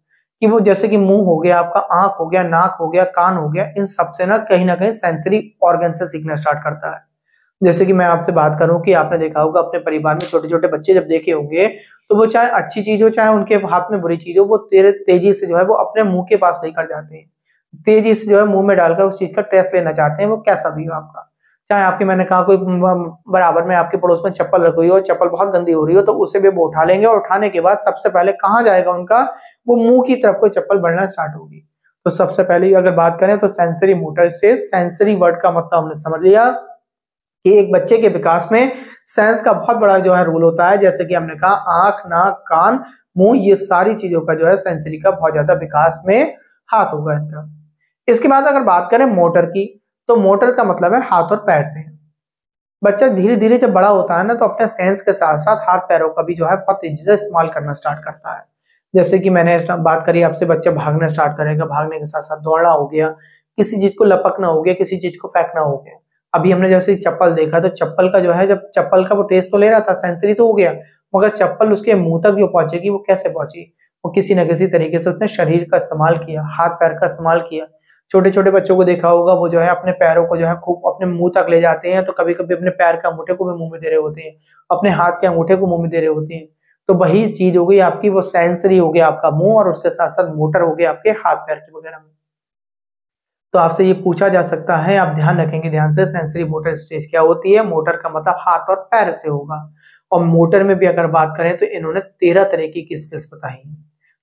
कि वो जैसे कि मुंह हो गया आपका, आंख हो गया, नाक हो गया, कान हो गया, इन सबसे ना कहीं सेंसरी ऑर्गन से सीखना स्टार्ट करता है। जैसे कि मैं आपसे बात करूं कि आपने देखा होगा अपने परिवार में छोटे छोटे बच्चे जब देखे होंगे तो वो चाहे अच्छी चीज हो चाहे उनके हाथ में बुरी चीज हो, वो तेजी से जो है वो अपने मुंह के पास लेकर जाते हैं, तेजी से जो है मुंह में डालकर उस चीज का टेस्ट लेना चाहते हैं, वो कैसा भी हो आपका। चाहे आपके, मैंने कहा कोई बराबर में आपके पड़ोस में चप्पल रखी हुई हो, चप्पल बहुत गंदी हो रही हो, तो उसे भी वो उठा लेंगे, और उठाने के बाद सबसे पहले कहाँ जाएगा उनका, वो मुंह की तरफ कोई चप्पल बढ़ना स्टार्ट होगी। तो सबसे पहले अगर बात करें तो sensory motor stage, sensory word का मतलब हमने समझ लिया कि एक बच्चे के विकास में सेंस का बहुत बड़ा जो है रोल होता है। जैसे कि हमने कहा आंख, नाक, कान, मुंह, ये सारी चीजों का जो है सेंसरी का बहुत ज्यादा विकास में हाथ होगा इनका। इसके बाद अगर बात करें मोटर की, तो मोटर का मतलब है हाथ और पैर से। बच्चा धीरे धीरे जब बड़ा होता है ना तो अपने सेंस के साथ साथ हाथ पैरों का भी जो है बहुत तेजी से इस्तेमाल करना स्टार्ट करता है। जैसे कि मैंने बात करी आपसे, बच्चा भागना स्टार्ट करेगा, भागने के साथ साथ दौड़ना हो गया, किसी चीज को लपकना हो गया, किसी चीज को फेंकना हो गया। अभी हमने जैसे चप्पल देखा तो चप्पल का जो है, जब चप्पल का वो टेस्ट तो ले रहा था, सेंसरी तो हो गया, मगर चप्पल उसके मुंह तक जो पहुंचेगी वो कैसे पहुंची, वो किसी न किसी तरीके से उसने शरीर का इस्तेमाल किया, हाथ पैर का इस्तेमाल किया। छोटे छोटे बच्चों को देखा होगा वो जो है अपने पैरों को जो है खूब अपने मुंह तक ले जाते हैं, तो कभी कभी अपने पैर के अंगूठे को भी मुंह में दे रहे होते हैं, अपने हाथ के अंगूठे को मुंह में दे रहे होते हैं। तो वही चीज हो गई आपकी, वो सेंसरी हो गया आपका मुंह, और उसके साथ साथ मोटर हो गया आपके हाथ पैर के वगैरह में। तो आपसे ये पूछा जा सकता है, आप ध्यान रखेंगे ध्यान से, सेंसरी मोटर स्टेज क्या होती है। मोटर का मतलब हाथ और पैर से होगा। और मोटर में भी अगर बात करें तो इन्होंने 13 तरीके की स्किल्स बताई हैं,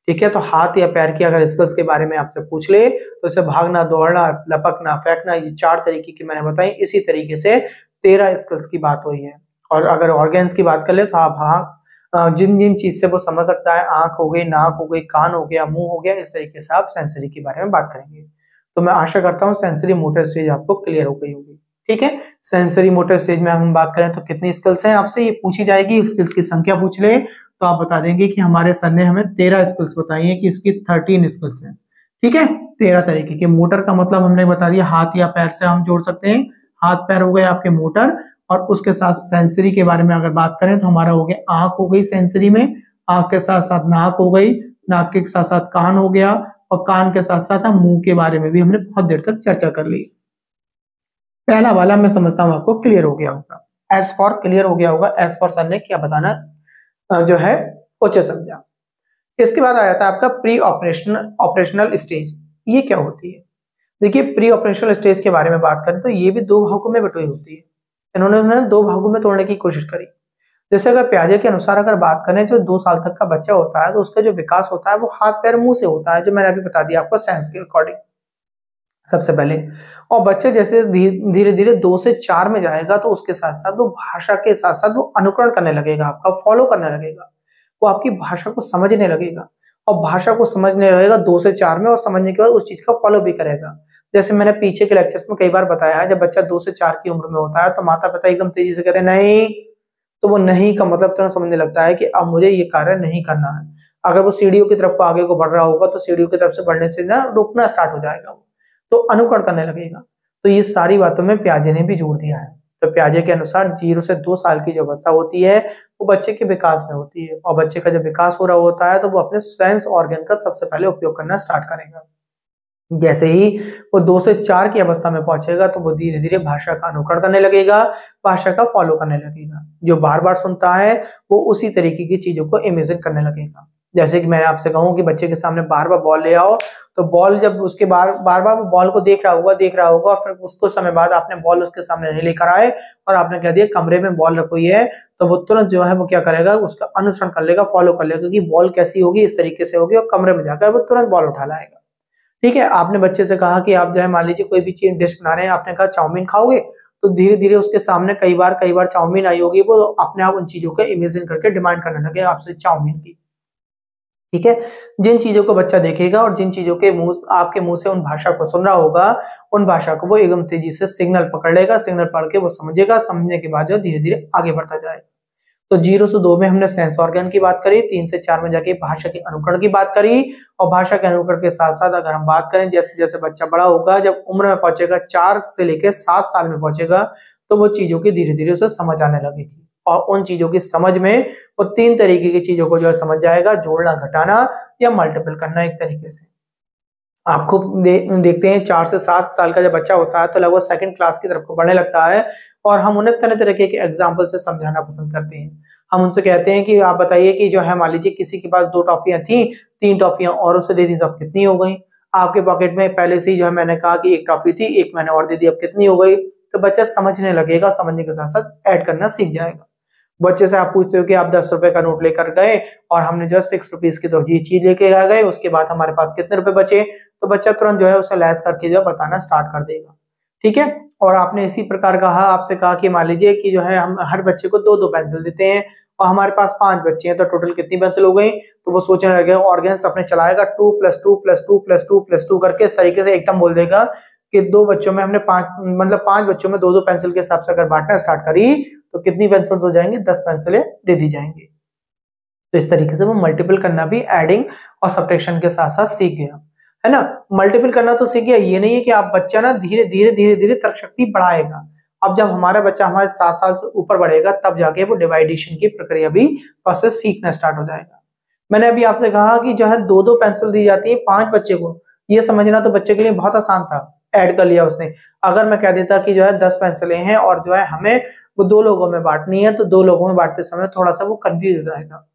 ठीक है। तो हाथ या पैर की अगर स्किल्स के बारे में आपसे पूछ ले तो इसे भागना, दौड़ना, लपकना, फेंकना, ये 4 तरीके की मैंने बताई। इसी तरीके से 13 स्किल्स की बात हुई है। और अगर ऑर्गन्स की बात कर ले तो आप जिन जिन चीज से वो समझ सकता है, आंख हो गई, नाक हो गई, कान हो गया, मुंह हो गया, इस तरीके से आप सेंसरी के बारे में बात करेंगे। तो मैं आशा करता हूँ सेंसरी मोटर स्टेज आपको क्लियर हो गई होगी, ठीक है। सेंसरी मोटर स्टेज में हम बात करें तो कितनी स्किल्स हैं, आपसे ये पूछी जाएगी, स्किल्स की संख्या पूछ ले तो आप बता देंगे कि हमारे सर ने हमें 13 स्किल्स बताई है, कि इसकी 13 स्किल्स हैं, ठीक है। 13 तरीके के। मोटर का मतलब हमने बता दिया, हाथ या पैर से हम जोड़ सकते हैं, हाथ पैर हो गए आपके मोटर। और उसके साथ सेंसरी के बारे में अगर बात करें तो हमारा हो गया आंख हो गई सेंसरी में, आंख के साथ साथ नाक हो गई, नाक के साथ साथ कान हो गया, और कान के साथ साथ हम मुंह के बारे में भी हमने बहुत देर तक चर्चा कर ली। पहला वाला मैं समझता हूँ आपको क्लियर हो गया होगा। एज फॉर क्लियर हो गया होगा, एज फॉर सर ने क्या बताना जो है उच्च समझा। इसके बाद आ जाता है आपका प्री ऑपरेशनल स्टेज। ये क्या होती है? देखिए, प्री ऑपरेशनल स्टेज के बारे में बात करें तो ये भी दो भागों में बटी होती है। इन्होंने दो भागों में तोड़ने की कोशिश करी। जैसे अगर पियाजे के अनुसार अगर बात करें, जो 2 साल तक का बच्चा होता है तो उसका जो विकास होता है वो हाथ पैर मुंह से होता है, जो मैंने अभी बता दिया आपको साइंस के अकॉर्डिंग सबसे पहले। और बच्चे जैसे धीरे धीरे 2 से 4 में जाएगा तो उसके साथ साथ वो भाषा के साथ साथ वो अनुकरण करने लगेगा, आपका फॉलो करने लगेगा, वो आपकी भाषा को समझने लगेगा। और भाषा को समझने लगेगा 2 से 4 में, और समझने के बाद उस चीज का फॉलो भी करेगा। जैसे मैंने पीछे के लेक्चर्स में कई बार बताया है, जब बच्चा 2 से 4 की उम्र में होता है तो माता पिता एकदम तेजी से कहते हैं नहीं, तो वो नहीं का मतलब तुरंत समझने लगता है कि अब मुझे ये कार्य नहीं करना है। अगर वो सीढ़ियों की तरफ को आगे को बढ़ रहा होगा तो सीढ़ियों की तरफ से बढ़ने से ना रुकना स्टार्ट हो जाएगा, तो अनुकरण करने लगेगा। तो ये सारी बातों में पियाजे ने भी जोड़ दिया है। तो पियाजे के अनुसार 0 से 2 साल की जो अवस्था होती है वो बच्चे के विकास में होती है, और बच्चे का जब विकास हो रहा होता है तो वो अपने सेंस ऑर्गन का सबसे पहले उपयोग करना स्टार्ट करेगा। जैसे ही वो 2 से 4 की अवस्था में पहुंचेगा तो वो धीरे धीरे भाषा का अनुकरण करने लगेगा, भाषा का फॉलो करने लगेगा। जो बार बार सुनता है वो उसी तरीके की चीजों को इमेजिन करने लगेगा। जैसे कि मैंने आपसे कहूं कि बच्चे के सामने बार बार बॉल ले आओ, तो बॉल जब उसके बार बार वो बॉल को देख रहा होगा, फिर उसको समय बाद आपने बॉल उसके सामने नहीं लेकर आए और आपने कह दिया कमरे में बॉल रखी है, तो वो तुरंत जो है वो क्या करेगा, उसका अनुसरण कर लेगा, फॉलो कर लेगा कि बॉल कैसी होगी, इस तरीके से होगी, और कमरे में जाकर वो तुरंत बॉल उठा लाएगा। ठीक है, आपने बच्चे से कहा कि आप जो है मान लीजिए कोई भी चीज डिश बना रहे हैं, आपने कहा चाउमीन खाओगे, तो धीरे धीरे उसके सामने कई बार चाउमीन आई होगी, वो अपने आप उन चीजों को इमेजिन करके डिमांड करने लगे आपसे चाउमीन की। ठीक है, जिन चीजों को बच्चा देखेगा और जिन चीजों के मुंह आपके मुंह से उन भाषा को सुन रहा होगा, उन भाषा को वो एकदम तेजी से सिग्नल पकड़ लेगा, सिग्नल पढ़ के वो समझेगा, समझने के बाद जो धीरे धीरे आगे बढ़ता जाएगा। तो 0 से 2 में हमने सेंस ऑर्गन की बात करी, 3 से 4 में जाके भाषा के अनुकरण की बात करी, और भाषा के अनुकरण के साथ साथ अगर हम बात करें जैसे जैसे बच्चा बड़ा होगा, जब उम्र में पहुंचेगा 4 से लेकर 7 साल में पहुंचेगा, तो वो चीजों की धीरे धीरे उसे समझ आने लगेगी। और उन चीजों की समझ में वो 3 तरीके की चीजों को जो है समझ जाएगा, जोड़ना, घटाना या मल्टीपल करना एक तरीके से। आपको देखते हैं 4 से 7 साल का जब बच्चा होता है तो लगभग सेकंड क्लास की तरफ को बढ़ने लगता है, और हम उन्हें तरह तरह के एग्जाम्पल से समझाना पसंद करते हैं। हम उनसे कहते हैं कि आप बताइए कि जो है मान लीजिए किसी के पास 2 टॉफियां थी, 3 टॉफियां और उसे दे दी तो अब कितनी हो गई? आपके पॉकेट में पहले से ही जो है मैंने कहा कि 1 टॉफी थी, 1 मैंने और दे दी, अब कितनी हो गई? तो बच्चा समझने लगेगा, समझने के साथ साथ ऐड करना सीख जाएगा। बच्चे से आप पूछते हो कि आप 10 रुपए का नोट लेकर गए और हमने जो 6 रुपीज की तो ये चीज लेके आ गए, उसके बाद हमारे पास कितने रुपए बचे, तो बच्चा तुरंत जो है उसे लेस करके जो बताना स्टार्ट कर देगा। ठीक है, और आपने इसी प्रकार कहा, आपसे कहा कि मान लीजिए कि जो है हम हर बच्चे को 2-2 पेंसिल देते हैं और हमारे पास 5 बच्चे हैं, तो टोटल कितनी पेंसिल हो गई? तो वो सोचने लगेगा, ऑर्गेन्स अपने चलाएगा 2 + 2 + 2 + 2 + 2 करके, इस तरीके से एकदम बोल देगा कि 2 बच्चों में हमने 5 मतलब 5 बच्चों में 2-2 पेंसिल के हिसाब से अगर बांटना स्टार्ट करी तो कितनी पेंसिल्स हो जाएंगी? 10 पेंसिलें दे दी जाएंगी। तो इस तरीके से वो मल्टीपल करना भी एडिंग और सब्ट्रैक्शन के साथ साथ सीख गया, है ना। मल्टीपल करना तो सीख गया, ये नहीं है कि आप बच्चा ना धीरे धीरे तर्क शक्ति बढ़ाएगा। अब जब हमारा बच्चा हमारे 7 साल से ऊपर बढ़ेगा तब जाके वो डिवाइडेशन की प्रक्रिया भी प्रोसेस सीखना स्टार्ट हो जाएगा। मैंने अभी आपसे कहा कि जो है 2-2 पेंसिल दी जाती है 5 बच्चे को, ये समझना तो बच्चे के लिए बहुत आसान था, ऐड कर लिया उसने। अगर मैं कह देता कि जो है 10 पेंसिलें हैं और जो है हमें वो 2 लोगों में बांटनी है, तो 2 लोगों में बांटते समय थोड़ा सा वो कंफ्यूज हो जाएगा।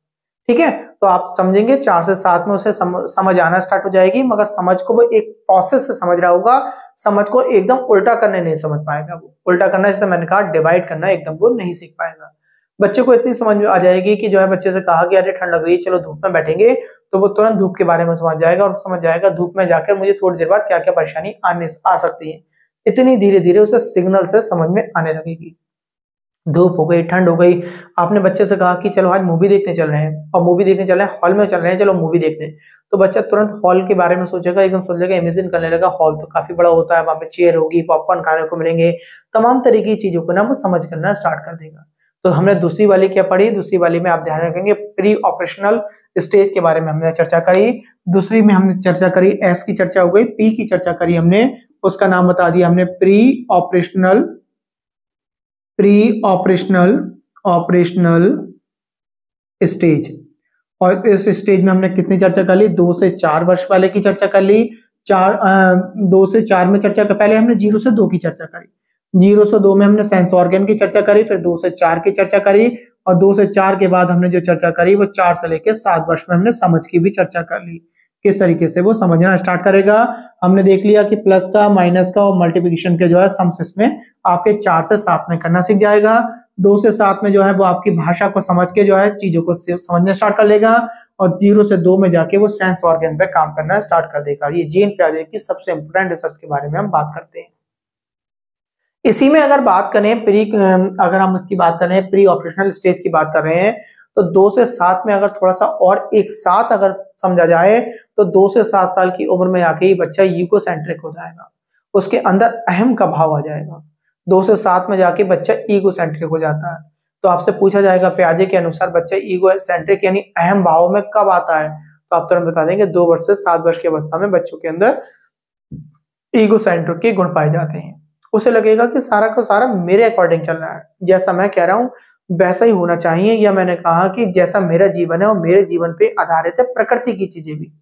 ठीक है, तो आप समझेंगे 4 से 7 में उसे समझ आना स्टार्ट हो जाएगी, मगर समझ को वो एक प्रोसेस से समझ रहा होगा, समझ को एकदम उल्टा करने नहीं समझ पाएगा। वो उल्टा करना, जैसे मैंने कहा डिवाइड करना, एकदम वो नहीं सीख पाएगा। बच्चे को इतनी समझ में आ जाएगी कि जो है बच्चे से कहा कि अरे ठंड लग रही है, चलो धूप में बैठेंगे, तो वो तुरंत धूप के बारे में समझ जाएगा और समझ जाएगा धूप में जाकर मुझे थोड़ी देर बाद क्या क्या परेशानी आ सकती है। इतनी धीरे धीरे उसे सिग्नल से समझ में आने लगेगी। धूप हो गई, ठंड हो गई, आपने बच्चे से कहा कि चलो आज मूवी देखने चल रहे हैं, और मूवी देखने चल रहे हैं, हॉल में चल रहे हैं, चलो मूवी देखने, तो बच्चा तुरंत हॉल के बारे में सोचेगा, एकदम सोचेगा, इमेजिन करने लगा, हॉल तो काफी बड़ा होता है, वहां पे चेयर होगी, पॉपकॉर्न खाने को मिलेंगे, तमाम तरीके की चीजों को ना वो समझ करना स्टार्ट कर देगा। तो हमने दूसरी वाली क्या पढ़ी? दूसरी वाली में आप ध्यान रखेंगे प्री ऑपरेशनल स्टेज के बारे में हमने चर्चा करी। दूसरी में हमने चर्चा करी, एस की चर्चा हो गई, पी की चर्चा करी हमने, उसका नाम बता दिया हमने प्री ऑपरेशनल स्टेज। और इस स्टेज में हमने कितनी चर्चा कर ली, 2 से 4 वर्ष पहले की चर्चा कर ली। 2 से 4 में चर्चा कर, पहले हमने 0 से 2 की चर्चा करी, 0 से 2 में हमने सेंस ऑर्गन की चर्चा करी, फिर 2 से 4 की चर्चा करी, और 2 से 4 के बाद हमने जो चर्चा करी वो 4 से लेकर 7 वर्ष में हमने समझ की भी चर्चा कर ली, किस तरीके से वो समझना स्टार्ट करेगा। हमने देख लिया कि प्लस का, माइनस का और मल्टीप्लिकेशन के जो है सम्स इसमें आपके 4 से 7 में करना सीख जाएगा। 2 से 7 में जो है वो आपकी भाषा को समझ के जो है चीजों को समझना स्टार्ट कर लेगा, और 0 से 2 में जाके वो सेंस ऑर्गन पे काम करना स्टार्ट कर देगा। ये जीन पियाजे की सबसे इंपोर्टेंट रिसर्च के बारे में हम बात करते हैं। इसी में अगर बात करें अगर हम इसकी बात करें प्री ऑपरेशनल स्टेज की बात कर रहे हैं, तो 2 से 7 में अगर थोड़ा सा और एक साथ अगर समझा जाए तो 2 से 7 साल की उम्र में आके ही बच्चा ईगोसेंट्रिक हो जाएगा, उसके अंदर अहम का भाव आ जाएगा। 2 से 7 में जाके बच्चा ईगोसेंट्रिक हो जाता है। तो आपसे पूछा जाएगा पियाजे के अनुसार बच्चा ईगोसेंट्रिक यानी अहम भाव में कब आता है, तो आप तुरंत बता देंगे 2 वर्ष से 7 वर्ष की अवस्था में बच्चों के अंदर ईगोसेंट्रिक के गुण पाए जाते हैं। उसे लगेगा कि सारा का सारा मेरे अकॉर्डिंग चल रहा है, जैसा मैं कह रहा हूं वैसा ही होना चाहिए, या मैंने कहा कि जैसा मेरा जीवन है और मेरे जीवन पे आधारित है प्रकृति की चीजें भी।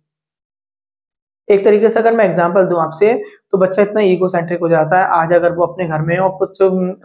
एक तरीके से अगर मैं एग्जांपल दूं आपसे, तो बच्चा इतना ईगोसेंट्रिक हो जाता है, आज अगर वो अपने घर में है और कुछ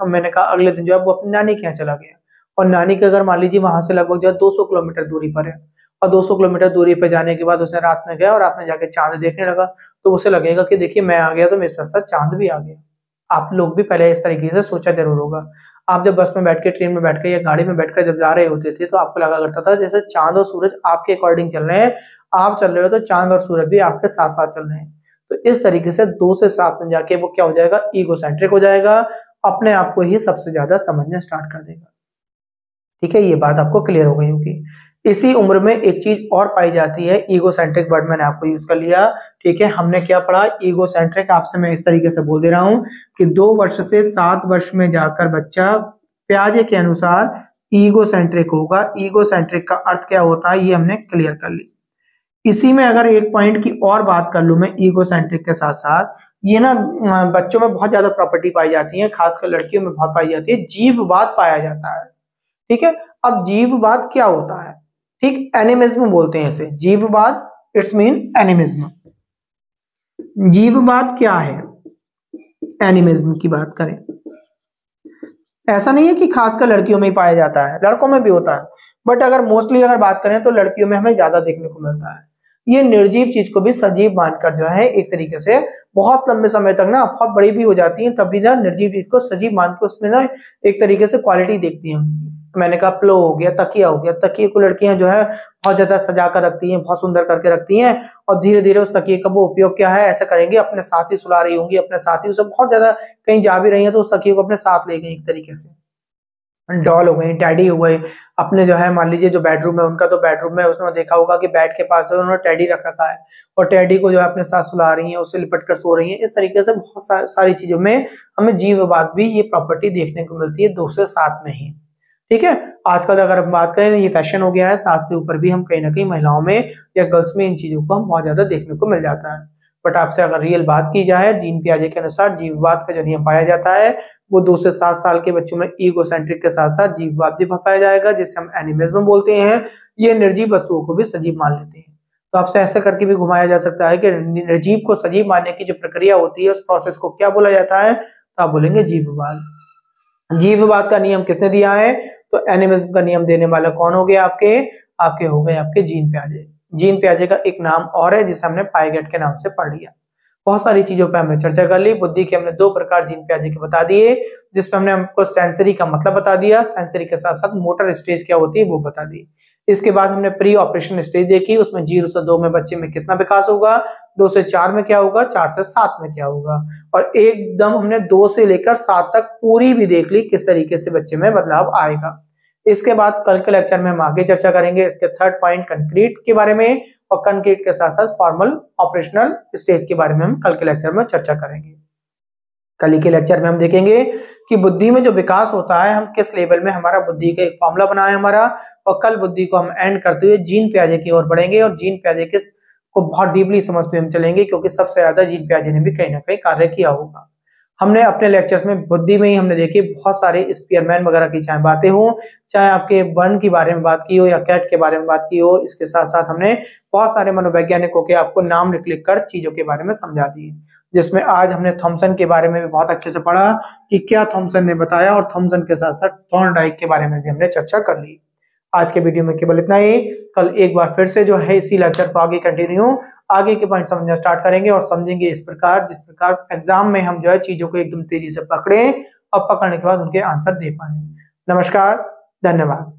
मैंने कहा अगले दिन जो है वो अपनी नानी के यहाँ चला गया, और नानी के अगर मान लीजिए वहां से लगभग जो है 200 किलोमीटर दूरी पर है, और 200 किलोमीटर दूरी पर जाने के बाद उसने रात में गया और रात में जाके चांद देखने लगा, तो उसे लगेगा कि देखिए मैं आ गया तो मेरे साथ साथ चांद भी आ गया। आप लोग भी पहले इस तरीके से सोचा जरूर होगा। आप जब बस में बैठ के, ट्रेन में बैठ के या गाड़ी में बैठकर जब जा रहे होते थे तो आपको लगा करता था जैसे चांद और सूरज आपके अकॉर्डिंग चल रहे हैं, आप चल रहे हो तो चांद और सूरज भी आपके साथ साथ चल रहे हैं। तो इस तरीके से 2 से 7 में जाके वो क्या हो जाएगा, ईगोसेंट्रिक हो जाएगा, अपने आप को ही सबसे ज्यादा समझना स्टार्ट कर देगा। ठीक है, ये बात आपको क्लियर हो गई होगी। इसी उम्र में एक चीज और पाई जाती है, ईगोसेंट्रिक वर्ड मैंने आपको यूज कर लिया। ठीक है, हमने क्या पढ़ा, ईगोसेंट्रिक आपसे मैं इस तरीके से बोल दे रहा हूं कि 2 वर्ष से 7 वर्ष में जाकर बच्चा पियाजे के अनुसार ईगोसेंट्रिक होगा। ईगोसेंट्रिक का अर्थ क्या होता है ये हमने क्लियर कर ली। इसी में अगर एक पॉइंट की और बात कर लूं मैं ईगोसेंट्रिक के साथ साथ, ये ना बच्चों में बहुत ज्यादा प्रॉपर्टी पाई जाती है, खासकर लड़कियों में बहुत पाई जाती है, जीववाद पाया जाता है। ठीक है, अब जीववाद क्या होता है, ठीक, एनिमिज्म बोलते हैं इसे, जीववाद, इट्स मीन एनिमिज्म। जीववाद क्या है, एनिमिज्म की बात करें, ऐसा नहीं है कि खासकर लड़कियों में ही पाया जाता है, लड़कों में भी होता है, बट अगर मोस्टली अगर बात करें तो लड़कियों में हमें ज्यादा देखने को मिलता है। ये निर्जीव चीज को भी सजीव मानकर जो है एक तरीके से बहुत लंबे समय तक ना बहुत बड़ी भी हो जाती है, तभी ना निर्जीव चीज को सजीव मान के उसमें ना एक तरीके से क्वालिटी देखती हैं उनकी। मैंने कहा पिलो हो गया, तकिया हो गया, तकिए को लड़कियां जो है बहुत ज्यादा सजा कर रखती हैं, बहुत सुंदर करके रखती हैं, और धीरे धीरे उस तकिए का वो उपयोग क्या है ऐसा करेंगे, अपने साथ ही सुला रही होंगी, अपने साथ ही उसे बहुत ज्यादा कहीं जा भी रही है तो उस तकिए को अपने साथ ले गई, एक तरीके से डॉल हो गई, डैडी हो गए। अपने जो है मान लीजिए जो बेडरूम है उनका, तो बेडरूम में उसने देखा होगा कि बेड के पास जो उन्होंने टेडी रख रखा है, और टेडी को जो है अपने साथ सुला रही है, उससे लिपट कर सो रही है। इस तरीके से बहुत सारी चीजों में हमें जीववाद भी ये प्रॉपर्टी देखने को मिलती है 2 से 7 में ही। ठीक है, आजकल अगर हम बात करें तो ये फैशन हो गया है, 7 से ऊपर भी हम कहीं ना कहीं महिलाओं में या गर्ल्स में इन चीजों को हम बहुत ज्यादा देखने को मिल जाता है। बट आपसे अगर रियल बात की जाए, जीन पियाजे के अनुसार जीववाद का जो नियम पाया जाता है वो 2 से 7 साल के बच्चों में ईगोसेंट्रिक के साथ साथ जीववाद भी पाया जाएगा, जिसे हम एनिमिज्म बोलते हैं। ये निर्जीव वस्तुओं को भी सजीव मान लेते हैं। तो आपसे ऐसा करके भी घुमाया जा सकता है कि निर्जीव को सजीव मानने की जो प्रक्रिया होती है उस प्रोसेस को क्या बोला जाता है, तो आप बोलेंगे जीववाद। जीववाद का नियम किसने दिया है, तो एनिमिज्म का नियम देने वाला कौन हो गया, आपके हो गए आपके जीन पियाजे। जीन पियाजे का एक नाम और है जिसे हमने पाइगेट के नाम से पढ़ लिया। बहुत सारी चीजों पे हमने चर्चा कर ली। बुद्धि के हमने 2 प्रकार जीन पियाजे के बता दिए, जिसमें हमने हमको सेंसरी का मतलब बता दिया, सेंसरी के साथ साथ मोटर स्टेज क्या होती है वो बता दी। इसके बाद हमने प्री ऑपरेशन स्टेज देखी, उसमें 0 से 2 में बच्चे में कितना विकास होगा, 2 से 4 में क्या होगा, 4 से 7 में क्या होगा, और एकदम हमने 2 से लेकर 7 तक पूरी भी देख ली किस तरीके से बच्चे में बदलाव आएगा। इसके बाद कल के लेक्चर में हम आगे चर्चा करेंगे इसके 3rd पॉइंट कंक्रीट के बारे में, और कंक्रीट के साथ साथ फॉर्मल ऑपरेशनल स्टेज के बारे में हम कल के लेक्चर में चर्चा करेंगे। कल ही के लेक्चर में हम देखेंगे कि बुद्धि में जो विकास होता है हम किस लेवल में, हमारा बुद्धि का एक फॉर्मूला बना है हमारा, और कल बुद्धि को हम एंड करते हुए जीन पियाजे की ओर बढ़ेंगे, और जीन पियाजे को बहुत डीपली समझते हुए हम चलेंगे, क्योंकि सबसे ज्यादा जीन पियाजे ने भी कहीं ना कहीं कार्य किया होगा। हमने अपने लेक्चर्स में बुद्धि में ही हमने देखी बहुत सारे स्पीयरमैन वगैरह की चाहे बातें हो, चाहे आपके वर्ण के बारे में बात की हो या कैट के बारे में बात की हो। इसके साथ साथ हमने बहुत सारे मनोवैज्ञानिकों के आपको नाम लिख कर चीजों के बारे में समझा दिए, जिसमें आज हमने थॉमसन के बारे में भी बहुत अच्छे से पढ़ा कि क्या थॉमसन ने बताया, और थॉमसन के साथ साथ थॉर्नडाइक के बारे में भी हमने चर्चा कर ली। आज के वीडियो में केवल इतना ही। कल एक बार फिर से जो है इसी लेक्चर को आगे कंटिन्यू आगे के पॉइंट समझना स्टार्ट करेंगे और समझेंगे इस प्रकार जिस प्रकार एग्जाम में हम जो है चीजों को एकदम तेजी से पकड़े और पकड़ने के बाद उनके आंसर दे पाए। नमस्कार, धन्यवाद।